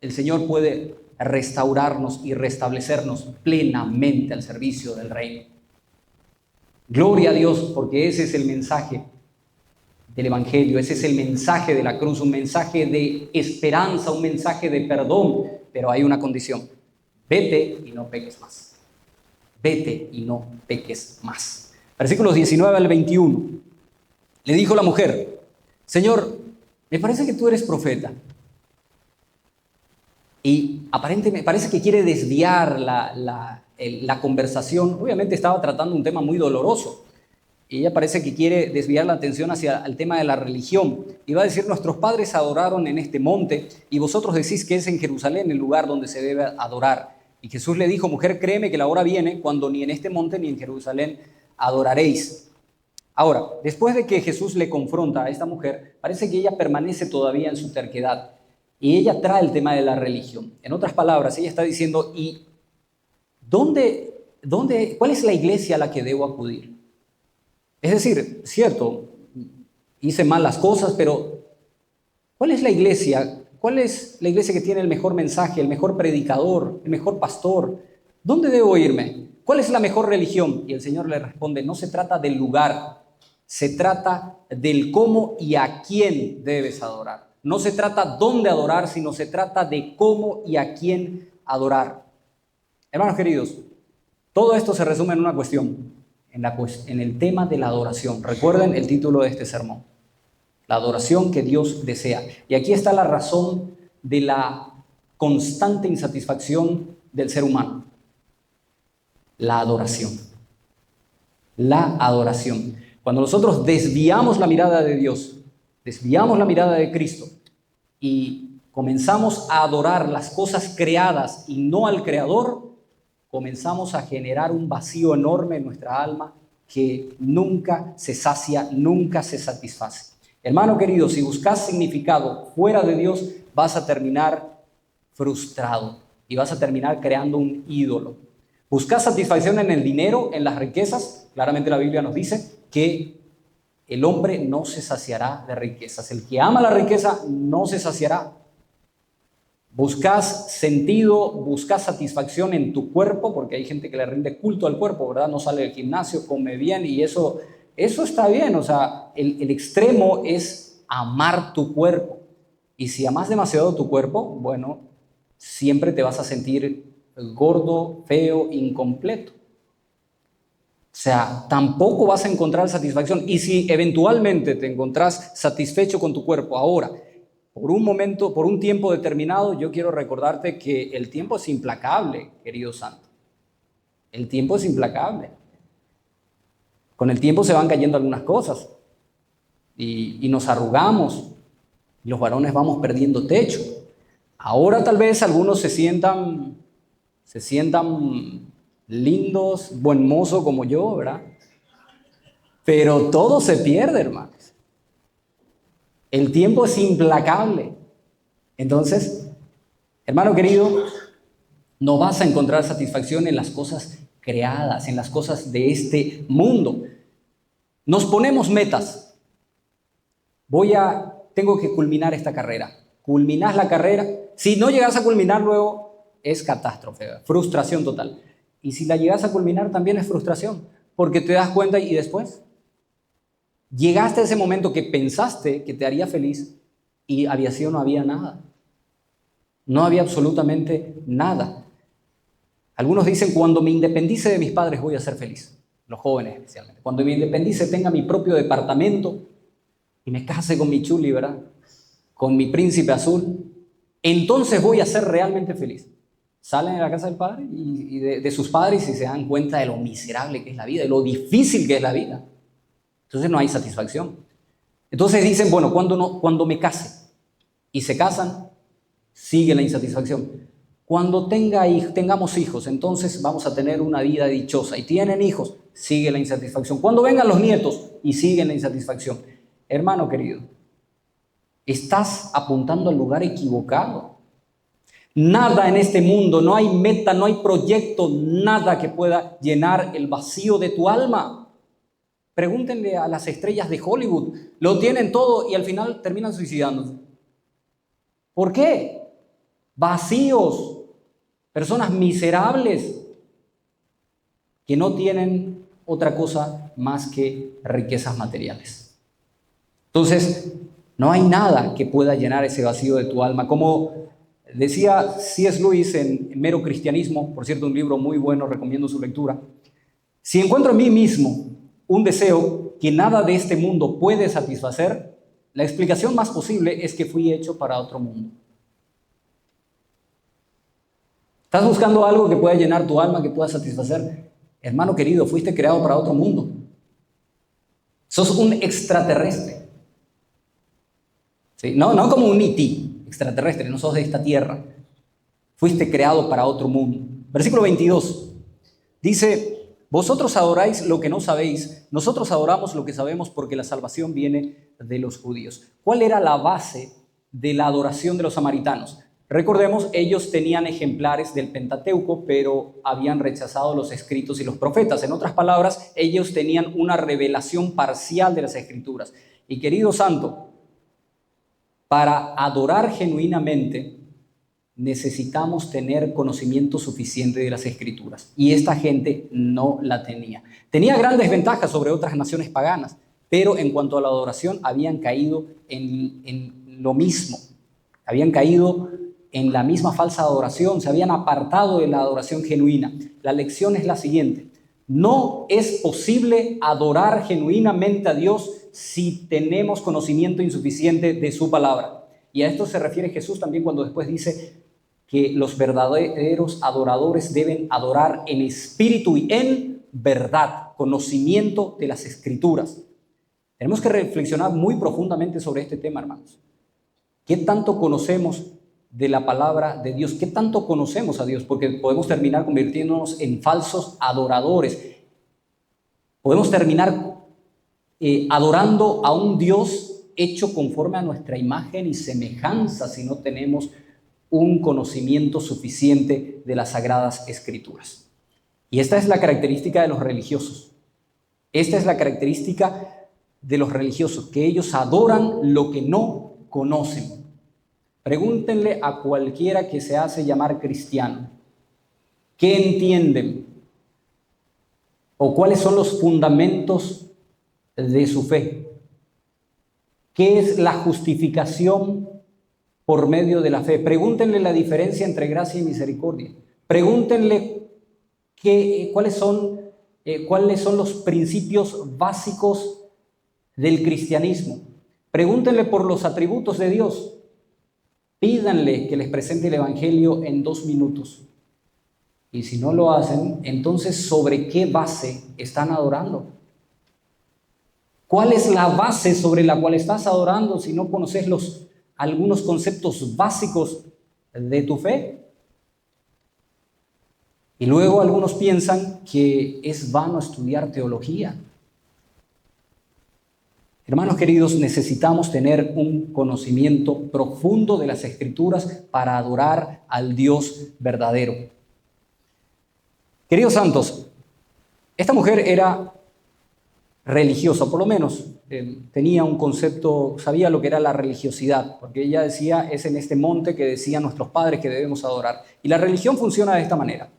El Señor puede restaurarnos y restablecernos plenamente al servicio del reino. Gloria a Dios, porque ese es el mensaje del Evangelio, ese es el mensaje de la cruz, un mensaje de esperanza, un mensaje de perdón, pero hay una condición: vete y no peques más. Vete y no peques más. Versículos 19 al 21. Le dijo la mujer: Señor, me parece que tú eres profeta. Y aparentemente parece que quiere desviar la conversación. Obviamente estaba tratando un tema muy doloroso. Y ella parece que quiere desviar la atención hacia el tema de la religión. Y va a decir: nuestros padres adoraron en este monte, y vosotros decís que es en Jerusalén el lugar donde se debe adorar. Y Jesús le dijo: mujer, créeme que la hora viene cuando ni en este monte ni en Jerusalén adoraréis. Ahora, después de que Jesús le confronta a esta mujer, parece que ella permanece todavía en su terquedad. Y ella trae el tema de la religión. En otras palabras, ella está diciendo: ¿y cuál es la iglesia a la que debo acudir? Es decir, cierto, hice mal las cosas, pero ¿cuál es la iglesia? ¿Cuál es la iglesia que tiene el mejor mensaje, el mejor predicador, el mejor pastor? ¿Dónde debo irme? ¿Cuál es la mejor religión? Y el Señor le responde: no se trata del lugar, se trata del cómo y a quién debes adorar. No se trata dónde adorar, sino se trata de cómo y a quién adorar. Hermanos queridos, todo esto se resume en una cuestión, en el tema de la adoración. Recuerden el título de este sermón, la adoración que Dios desea. Y aquí está la razón de la constante insatisfacción del ser humano. La adoración. La adoración. Cuando nosotros desviamos la mirada de Dios, desviamos la mirada de Cristo y comenzamos a adorar las cosas creadas y no al Creador, comenzamos a generar un vacío enorme en nuestra alma que nunca se sacia, nunca se satisface. Hermano querido, si buscas significado fuera de Dios, vas a terminar frustrado y vas a terminar creando un ídolo. Buscas satisfacción en el dinero, en las riquezas. Claramente la Biblia nos dice que el hombre no se saciará de riquezas. El que ama la riqueza no se saciará. Buscas sentido, buscas satisfacción en tu cuerpo, porque hay gente que le rinde culto al cuerpo, ¿verdad? No sale del gimnasio, come bien y eso está bien. O sea, el extremo es amar tu cuerpo. Y si amas demasiado tu cuerpo, bueno, siempre te vas a sentir gordo, feo, incompleto. O sea, tampoco vas a encontrar satisfacción. Y si eventualmente te encontrás satisfecho con tu cuerpo ahora, por un momento, por un tiempo determinado, yo quiero recordarte que el tiempo es implacable, querido santo. El tiempo es implacable. Con el tiempo se van cayendo algunas cosas y nos arrugamos. Los varones vamos perdiendo techo. Ahora tal vez algunos se sientan lindos, buen mozo como yo, ¿verdad? Pero todo se pierde, hermanos. El tiempo es implacable. Entonces, hermano querido, no vas a encontrar satisfacción en las cosas creadas, en las cosas de este mundo. Nos ponemos metas. Tengo que culminar esta carrera. Culminás la carrera. Si no llegas a culminar luego, es catástrofe, frustración total. Y si la llegas a culminar, también es frustración, porque te das cuenta y después llegaste a ese momento que pensaste que te haría feliz y había sido, no había nada. No había absolutamente nada. Algunos dicen, cuando me independice de mis padres voy a ser feliz. Los jóvenes especialmente. Cuando me independice, tenga mi propio departamento y me case con mi chuli, ¿verdad? Con mi príncipe azul, entonces voy a ser realmente feliz. Salen de la casa del padre y de sus padres y se dan cuenta de lo miserable que es la vida, de lo difícil que es la vida. Entonces no hay satisfacción. Entonces dicen, bueno, cuando me case, y se casan, sigue la insatisfacción. Cuando tengamos hijos, entonces vamos a tener una vida dichosa. Y tienen hijos, sigue la insatisfacción. Cuando vengan los nietos, y sigue la insatisfacción. Hermano querido, estás apuntando al lugar equivocado. Nada en este mundo, no hay meta, no hay proyecto, nada que pueda llenar el vacío de tu alma. Pregúntenle a las estrellas de Hollywood, lo tienen todo y al final terminan suicidándose. ¿Por qué? Vacíos, personas miserables que no tienen otra cosa más que riquezas materiales. Entonces, no hay nada que pueda llenar ese vacío de tu alma. Como decía C.S. Lewis en Mero Cristianismo, por cierto, un libro muy bueno, recomiendo su lectura. Si encuentro en mí mismo un deseo que nada de este mundo puede satisfacer, la explicación más posible es que fui hecho para otro mundo. ¿Estás buscando algo que pueda llenar tu alma, que pueda satisfacer? Hermano querido, fuiste creado para otro mundo. Sos un extraterrestre. ¿Sí? No como un E.T., extraterrestre, no sos de esta tierra. Fuiste creado para otro mundo. Versículo 22 dice: vosotros adoráis lo que no sabéis, nosotros adoramos lo que sabemos, porque la salvación viene de los judíos. ¿Cuál era la base de la adoración de los samaritanos? Recordemos, ellos tenían ejemplares del Pentateuco, pero habían rechazado los escritos y los profetas. En otras palabras, ellos tenían una revelación parcial de las escrituras. Y querido santo, para adorar genuinamente necesitamos tener conocimiento suficiente de las escrituras. Y esta gente no la tenía. Tenía grandes ventajas sobre otras naciones paganas, pero en cuanto a la adoración habían caído en lo mismo. Habían caído en la misma falsa adoración, se habían apartado de la adoración genuina. La lección es la siguiente: no es posible adorar genuinamente a Dios si tenemos conocimiento insuficiente de su palabra. Y a esto se refiere Jesús también cuando después dice que los verdaderos adoradores deben adorar en espíritu y en verdad, conocimiento de las Escrituras. Tenemos que reflexionar muy profundamente sobre este tema, hermanos. ¿Qué tanto conocemos de la palabra de Dios? ¿Qué tanto conocemos a Dios? Porque podemos terminar convirtiéndonos en falsos adoradores. Podemos terminar adorando a un Dios hecho conforme a nuestra imagen y semejanza si no tenemos un conocimiento suficiente de las Sagradas Escrituras. Y esta es la característica de los religiosos. Esta es la característica de los religiosos, que ellos adoran lo que no conocen. Pregúntenle a cualquiera que se hace llamar cristiano, ¿qué entienden? ¿O cuáles son los fundamentos de su fe? ¿Qué es la justificación por medio de la fe? Pregúntenle la diferencia entre gracia y misericordia. Pregúntenle cuáles son los principios básicos del cristianismo. Pregúntenle por los atributos de Dios. Pídanle que les presente el Evangelio en 2 minutos. Y si no lo hacen, entonces ¿sobre qué base están adorando? ¿Cuál es la base sobre la cual estás adorando si no conoces algunos conceptos básicos de tu fe? Y luego algunos piensan que es vano estudiar teología. Hermanos queridos, necesitamos tener un conocimiento profundo de las Escrituras para adorar al Dios verdadero. Queridos santos, esta mujer era religiosa, por lo menos tenía un concepto, sabía lo que era la religiosidad, porque ella decía, es en este monte que decían nuestros padres que debemos adorar. Y la religión funciona de esta manera.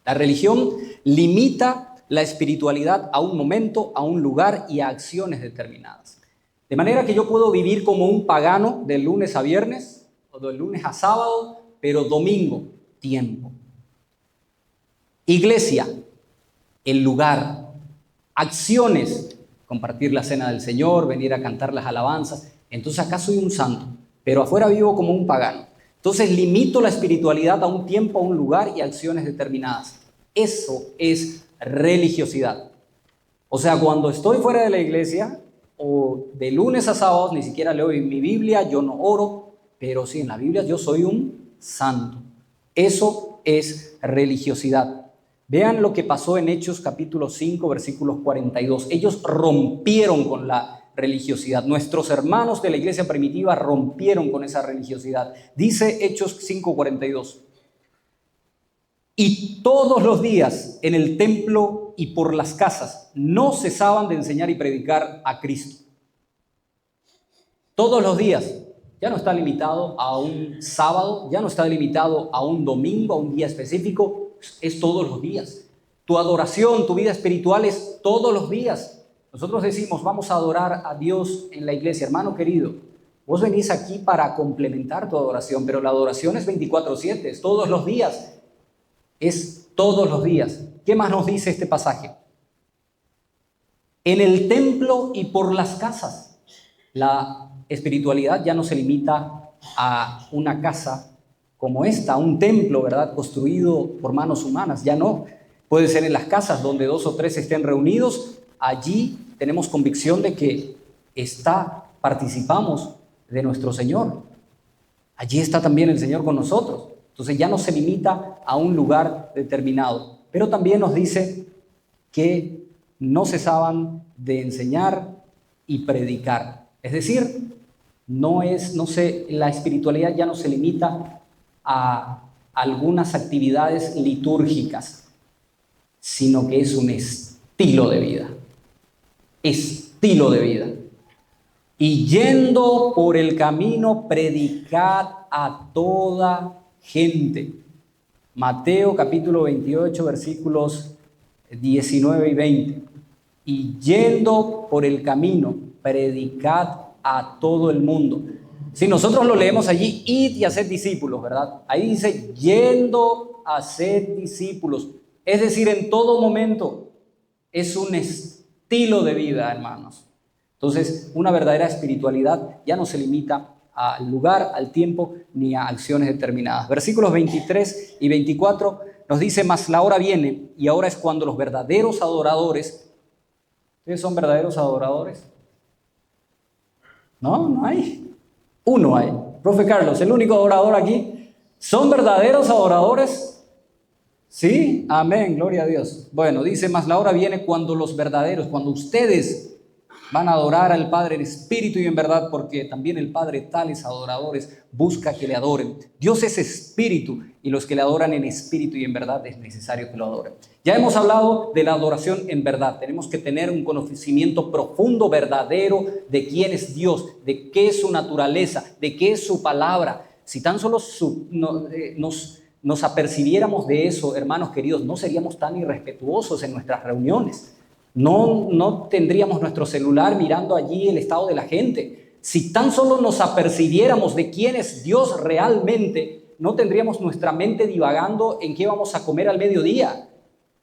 La religión limita la espiritualidad a un momento, a un lugar y a acciones determinadas. De manera que yo puedo vivir como un pagano de lunes a viernes o de lunes a sábado, pero domingo, tiempo. Iglesia, el lugar. Acciones, compartir la cena del Señor, venir a cantar las alabanzas. Entonces acá soy un santo, pero afuera vivo como un pagano. Entonces limito la espiritualidad a un tiempo, a un lugar y a acciones determinadas. Eso es religiosidad. O sea, cuando estoy fuera de la iglesia o de lunes a sábados, ni siquiera leo en mi Biblia, yo no oro, pero sí, en la Biblia yo soy un santo. Eso es religiosidad. Vean lo que pasó en Hechos capítulo 5, versículos 42. Ellos rompieron con la religiosidad. Nuestros hermanos de la iglesia primitiva rompieron con esa religiosidad. Dice Hechos 5, 42. Y todos los días en el templo y por las casas no cesaban de enseñar y predicar a Cristo. Todos los días. Ya no está limitado a un sábado, ya no está limitado a un domingo, a un día específico, es todos los días. Tu adoración, tu vida espiritual es todos los días. Nosotros decimos, vamos a adorar a Dios en la iglesia. Hermano querido, vos venís aquí para complementar tu adoración, pero la adoración es 24/7, es todos los días. Es todos los días. ¿Qué más nos dice este pasaje? En el templo y por las casas. La espiritualidad ya no se limita a una casa como esta, a un templo, ¿verdad? Construido por manos humanas. Ya no. Puede ser en las casas donde 2 o 3 estén reunidos. Allí tenemos convicción de que participamos de nuestro Señor. Allí está también el Señor con nosotros. Entonces ya no se limita a un lugar determinado. Pero también nos dice que no cesaban de enseñar y predicar. Es decir, la espiritualidad ya no se limita a algunas actividades litúrgicas, sino que es un estilo de vida. Estilo de vida. Y yendo por el camino, predicad a toda gente. Mateo capítulo 28, versículos 19 y 20. Y yendo por el camino, predicad a todo el mundo. Si nosotros lo leemos allí, id y haced discípulos, ¿verdad? Ahí dice, yendo a ser discípulos. Es decir, en todo momento es un estilo de vida, hermanos. Entonces, una verdadera espiritualidad ya no se limita al lugar, al tiempo, ni a acciones determinadas. Versículos 23 y 24 nos dice, mas la hora viene, y ahora es cuando los verdaderos adoradores. ¿Ustedes son verdaderos adoradores? No, no hay. Uno hay. Profe Carlos, el único adorador aquí. ¿Son verdaderos adoradores? Sí, amén, gloria a Dios. Bueno, dice, mas la hora viene cuando los verdaderos, cuando ustedes van a adorar al Padre en espíritu y en verdad, porque también el Padre tales adoradores busca que le adoren. Dios es espíritu y los que le adoran en espíritu y en verdad es necesario que lo adoren. Ya hemos hablado de la adoración en verdad. Tenemos que tener un conocimiento profundo, verdadero, de quién es Dios, de qué es su naturaleza, de qué es su palabra. Si tan solo nos apercibiéramos de eso, hermanos queridos, no seríamos tan irrespetuosos en nuestras reuniones. No tendríamos nuestro celular mirando allí el estado de la gente. Si tan solo nos apercibiéramos de quién es Dios realmente, no tendríamos nuestra mente divagando en qué vamos a comer al mediodía.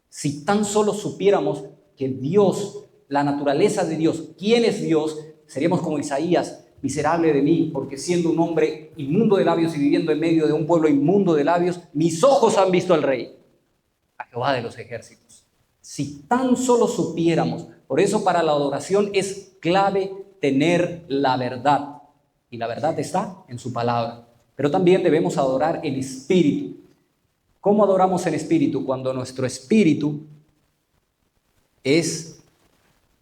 Si tan solo supiéramos que Dios, la naturaleza de Dios, quién es Dios, seríamos como Isaías, miserable de mí, porque siendo un hombre inmundo de labios y viviendo en medio de un pueblo inmundo de labios, mis ojos han visto al Rey, a Jehová de los ejércitos. Si tan solo supiéramos, por eso para la adoración es clave tener la verdad. Y la verdad está en su palabra. Pero también debemos adorar en espíritu. ¿Cómo adoramos en espíritu? Cuando nuestro espíritu es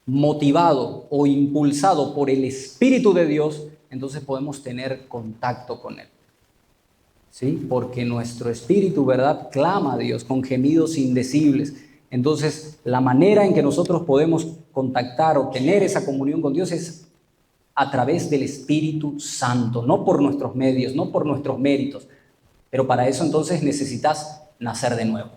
motivado o impulsado por el Espíritu de Dios, entonces podemos tener contacto con Él. ¿Sí? Porque nuestro espíritu, ¿verdad?, clama a Dios con gemidos indecibles. Entonces, la manera en que nosotros podemos contactar o tener esa comunión con Dios es a través del Espíritu Santo, no por nuestros medios, no por nuestros méritos. Pero para eso entonces necesitas nacer de nuevo.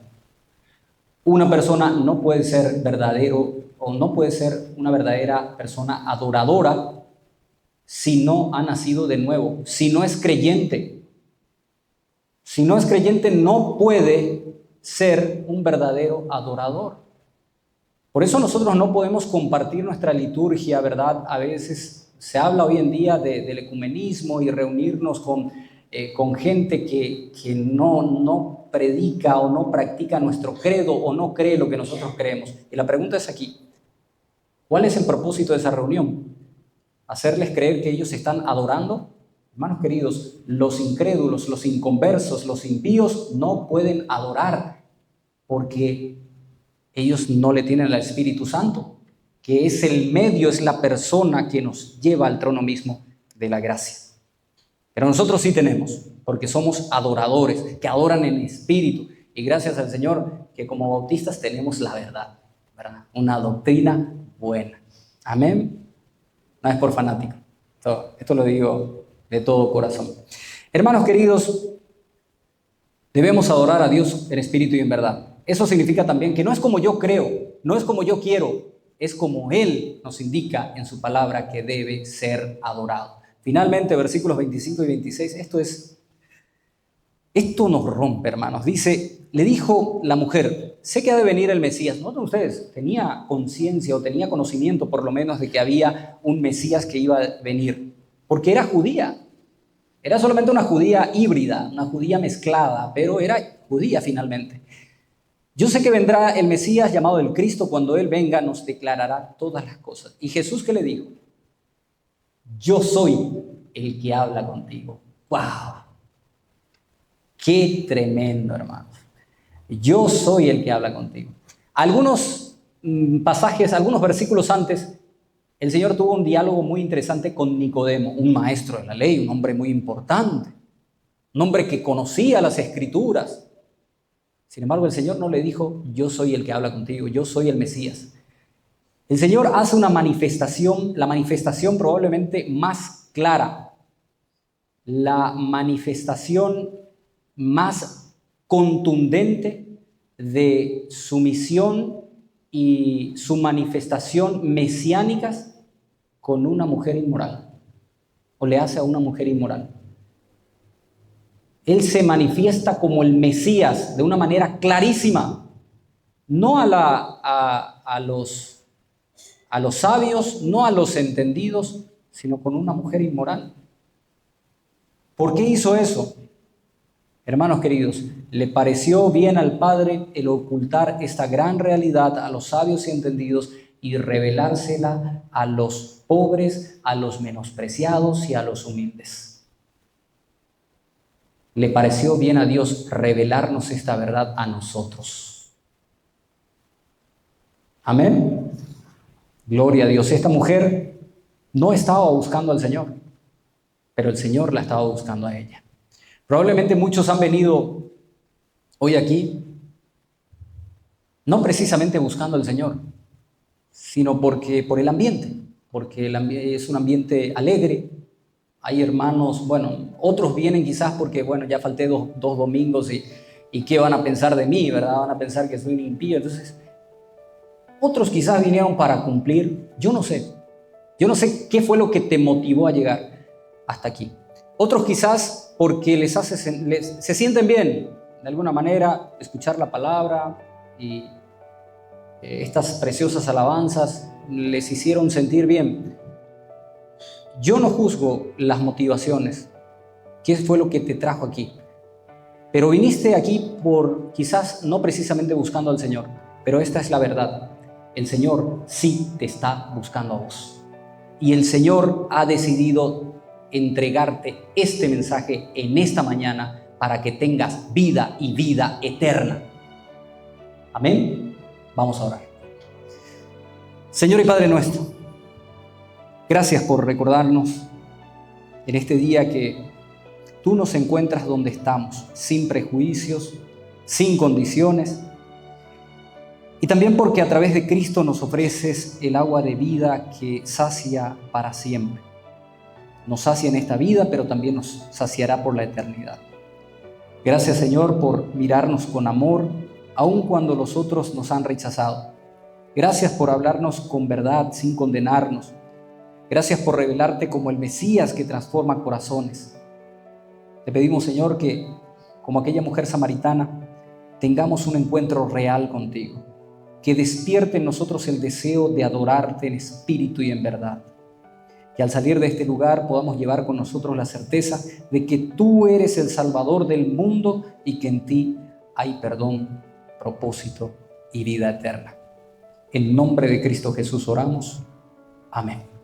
Una persona no puede ser verdadero o no puede ser una verdadera persona adoradora si no ha nacido de nuevo, si no es creyente. Si no es creyente, no puede ser un verdadero adorador. Por eso nosotros no podemos compartir nuestra liturgia, ¿verdad? A veces se habla hoy en día del ecumenismo y reunirnos con gente que no predica o no practica nuestro credo o no cree lo que nosotros creemos. Y la pregunta es aquí, ¿cuál es el propósito de esa reunión? ¿Hacerles creer que ellos están adorando? Hermanos queridos, los incrédulos, los inconversos, los impíos no pueden adorar porque ellos no le tienen al Espíritu Santo, que es el medio, es la persona que nos lleva al trono mismo de la gracia. Pero nosotros sí tenemos, porque somos adoradores, que adoran en espíritu. Y gracias al Señor que como bautistas tenemos la verdad, ¿verdad? Una doctrina buena. Amén. No es por fanático. Esto lo digo de todo corazón. Hermanos queridos, debemos adorar a Dios en espíritu y en verdad. Eso significa también que no es como yo creo, no es como yo quiero, es como Él nos indica en su palabra que debe ser adorado. Finalmente, versículos 25 y 26, esto nos rompe, hermanos. Dice, le dijo la mujer, sé que ha de venir el Mesías. ¿No ustedes? Tenía conciencia o tenía conocimiento por lo menos de que había un Mesías que iba a venir, porque era judía. Era solamente una judía híbrida, una judía mezclada, pero era judía finalmente. Yo sé que vendrá el Mesías llamado el Cristo, cuando Él venga nos declarará todas las cosas. ¿Y Jesús qué le dijo? Yo soy el que habla contigo. ¡Wow! ¡Qué tremendo, hermanos! Yo soy el que habla contigo. Algunos pasajes, algunos versículos antes, el Señor tuvo un diálogo muy interesante con Nicodemo, un maestro de la ley, un hombre muy importante, un hombre que conocía las Escrituras. Sin embargo, el Señor no le dijo, yo soy el que habla contigo, yo soy el Mesías. El Señor hace una manifestación, la manifestación probablemente más clara, la manifestación más contundente de su misión y su manifestación mesiánicas con una mujer inmoral. o le hace a una mujer inmoral. Él se manifiesta como el Mesías de una manera clarísima, no a los sabios, no a los entendidos, sino con una mujer inmoral. ¿Por qué hizo eso? Hermanos queridos, le pareció bien al Padre el ocultar esta gran realidad a los sabios y entendidos y revelársela a los pobres, a los menospreciados y a los humildes. Le pareció bien a Dios revelarnos esta verdad a nosotros. Amén. Gloria a Dios. Esta mujer no estaba buscando al Señor, pero el Señor la estaba buscando a ella. Probablemente muchos han venido hoy aquí, no precisamente buscando al Señor, sino por el ambiente, porque es un ambiente alegre. Hay hermanos, bueno, otros vienen quizás porque, bueno, ya falté dos domingos y ¿qué van a pensar de mí, verdad? Van a pensar que soy un impío. Entonces, otros quizás vinieron para cumplir, yo no sé qué fue lo que te motivó a llegar hasta aquí. Otros quizás porque se sienten bien, de alguna manera, escuchar la palabra y estas preciosas alabanzas les hicieron sentir bien. Yo no juzgo las motivaciones, qué fue lo que te trajo aquí, pero viniste aquí por quizás no precisamente buscando al Señor, pero esta es la verdad. El Señor sí te está buscando a vos. Y el Señor ha decidido entregarte este mensaje en esta mañana para que tengas vida y vida eterna. Amén. Vamos a orar. Señor y Padre nuestro, gracias por recordarnos en este día que tú nos encuentras donde estamos, sin prejuicios, sin condiciones. Y también porque a través de Cristo nos ofreces el agua de vida que sacia para siempre. Nos sacia en esta vida, pero también nos saciará por la eternidad. Gracias, Señor, por mirarnos con amor, aun cuando los otros nos han rechazado. Gracias por hablarnos con verdad, sin condenarnos. Gracias por revelarte como el Mesías que transforma corazones. Te pedimos, Señor, que como aquella mujer samaritana, tengamos un encuentro real contigo, que despierte en nosotros el deseo de adorarte en espíritu y en verdad. Que al salir de este lugar podamos llevar con nosotros la certeza de que tú eres el Salvador del mundo y que en ti hay perdón, propósito y vida eterna. En nombre de Cristo Jesús oramos. Amén.